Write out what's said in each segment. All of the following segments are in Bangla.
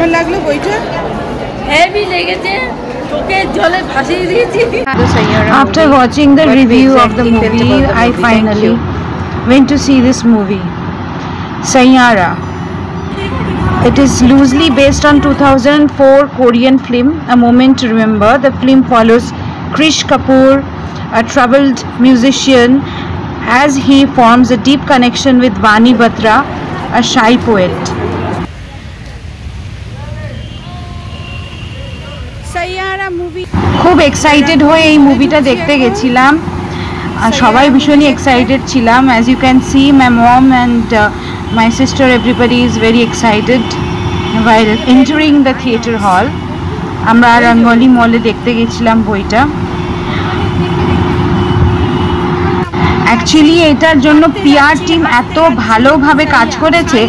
কেমন লাগলো বইটা? হেভি লেগেছে, তোকে জলে ভাসিয়ে দিয়েছি। After watching the review of the movie, I finally went to see this movie, Saiyara. It is loosely based on 2004 Korean film, A Moment to Remember. The film follows Krish Kapoor, a troubled musician, as he forms a deep connection with Vani Batra, a shy poet. Saiyaara movie খুব এক্সাইটেড হয়ে এই মুভিটা দেখতে গেছিলাম আর সবাই ভীষণই এক্সাইটেড ছিলাম as you can see my mom and my sister everybody is very excited while entering the theater hall আমরা রঙ্গোলি মলে দেখতে গেছিলাম বইটা অ্যাকচুয়ালি এটার জন্য পিআর টিম এত ভালোভাবে কাজ করেছে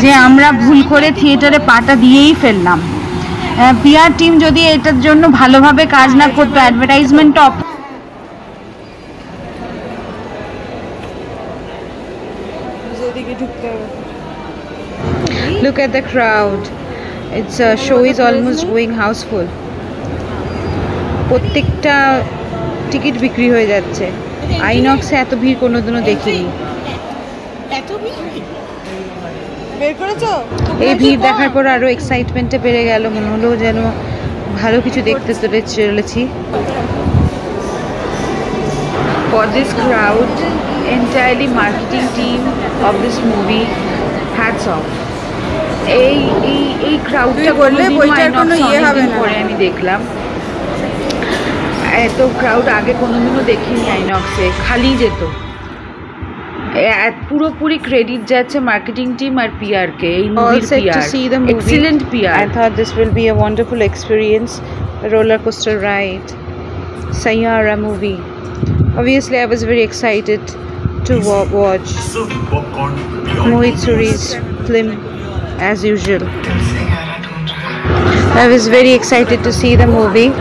যে আমরা ভুল করে থিয়েটারে পাটা দিয়েই ফেললাম পিআর টিম যদি এটার জন্য ভালোভাবে কাজ না করতো advertisement Look at the crowd. Its show is almost going houseful. প্রত্যেকটা টিকিট বিক্রি হয়ে যাচ্ছে আইনক্সে এত ভিড় কোনোদিনও দেখিনি এই ভিড় দেখার পর আরো এক্সাইটমেন্টে বেড়ে গেল মনে হলো যেন ভালো কিছু দেখতে চলেছি For this crowd, entirely marketing team of this movie, hats off. এই ক্রাউডটা করলে বইটার কোনো ইয়ে হবে না পরে আমি দেখলাম এত ক্রাউড আগে কোনোদিনও দেখিনি আইনক্সে খালি যেত পুরোপুরি ক্রেডিট যাচ্ছে মার্কেটিং টিম আর পিআর কে এই মুভির PR excellent PR I thought this will be a wonderful experience a roller coaster ride Saiyara movie obviously I was very excited to watch Mohit Suri's film as usual I was very excited to see the movie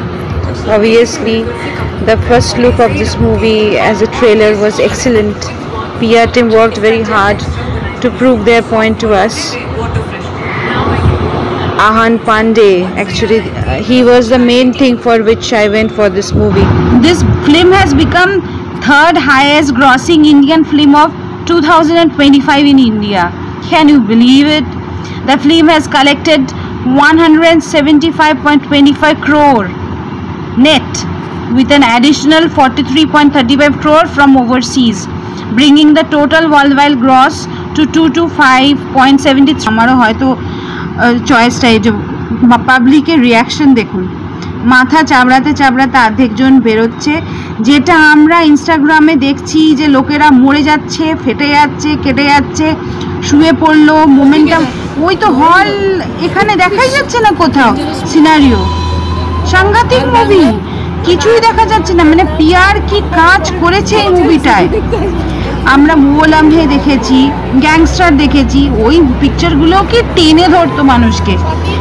obviously the first look of this movie as a trailer was excellent PR team worked very hard to prove their point to us Ahan Pandey actually he was the main thing for which I went for this movie this film has become third highest grossing Indian film of 2025 in India can you believe it the film has collected 175.25 crore net with an additional 43.35 crore from overseas bringing the total worldwide gross to 225.73 আমারও হয়তো চয়েসটা এই যে পাবলিকের রিয়াকশন দেখুন মাথা চাবড়াতে চাবড়াতে অর্ধেকজন বেরোচ্ছে যেটা আমরা ইনস্টাগ্রামে দেখছি যে লোকেরা মরে যাচ্ছে ফেটে যাচ্ছে কেটে যাচ্ছে শুয়ে পড়লো মোমেন্টাম ওই তো হল এখানে দেখাই যাচ্ছে না কোথাও সিনারিও সাংঘাতিক মুভি কিছুই দেখা যাচ্ছে না মানে পিআর কি কাজ করেছে এই মুভিটায় আমরা মোলামহে দেখেছি গ্যাংস্টার দেখেছি ওই পিকচারগুলো কি টেনে ধরতো মানুষকে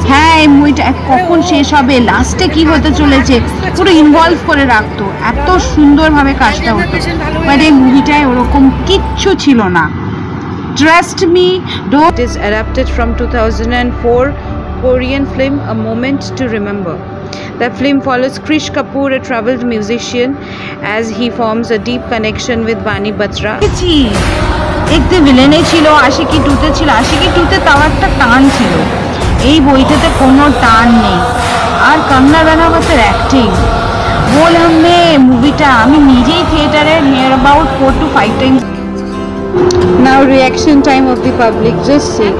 হ্যাঁ এই মুভিটা কখন শেষ হবে লাস্টে কি হতে চলেছে পুরো ইনভলভ করে রাখতো এত সুন্দরভাবে কাজটা হতো বাট এই মুভিটায় ওরকম কিচ্ছু ছিল না Trust me, it is adapted from 2004 Korean film A Moment to Remember. The film follows Krish Kapoor, a troubled musician, as he forms a deep connection with Vani Batra. একটি ভিলেনে ছিল আশিকি 2 তে ছিল আশিকি 2 তে তাও একটা টান ছিল এই বইটাতে কোনো টান নেই আর কঙ্গনা রানাওয়াতের অ্যাক্টিং বললাম মে মুভিটা আমি নিজেই থিয়েটারে near about 4 to 5 times Now reaction time of the public just see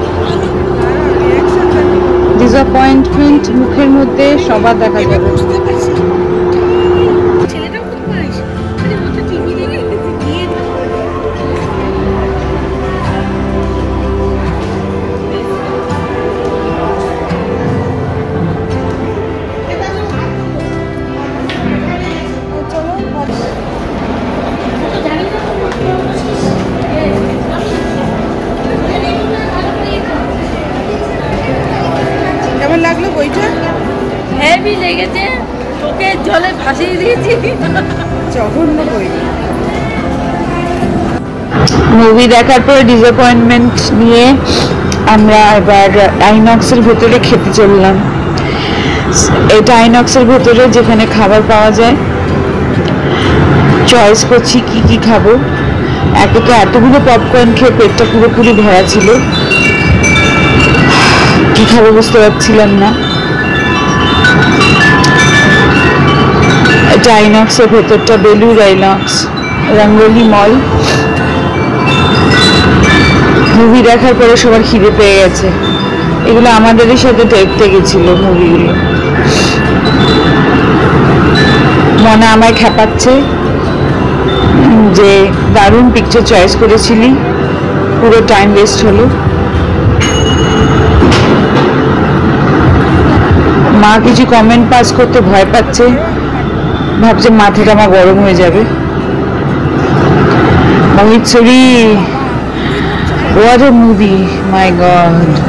disappointment মুখের মধ্যে সবার দেখা যাবে লাগলো বইটা হেভি লেগেছে তোকে জলে ভাসিয়ে দিয়েছি জঘন্য বই মুভি দেখার পর ডিসঅ্যাপয়েন্টমেন্ট নিয়ে আমরা এবার আইনক্সের ভেতরে খেতে চললাম। এটা আইনক্সের ভেতরে যেখানে খাবার পাওয়া যায়। চয়েস করছি কি কি খাবো। একে এতগুলো পপকর্ন খেয়ে পেটটা পুরোপুরি ভরা ছিল, কি খাবো বুঝতে পারছিলাম না। এটা আইনক্সের ভেতরটা, বেলুর আইনক্স, রঙ্গোলি মল। মুভি দেখার পরে সবার খিদে পেয়ে গেছে। এগুলো আমাদেরই সাথে দেখতে গেছিল মুভিগুলো। মনে আমায় খেপাচ্ছে যে দারুণ পিকচার চয়েস করেছিলি, পুরো টাইম ওয়েস্ট হলো। মা কিছু কমেন্ট পাস করতে ভয় পাচ্ছে, ভাবছে মাথাটা আমার গরম হয়ে যাবে। মোহিত সুরি, what a movie, my god.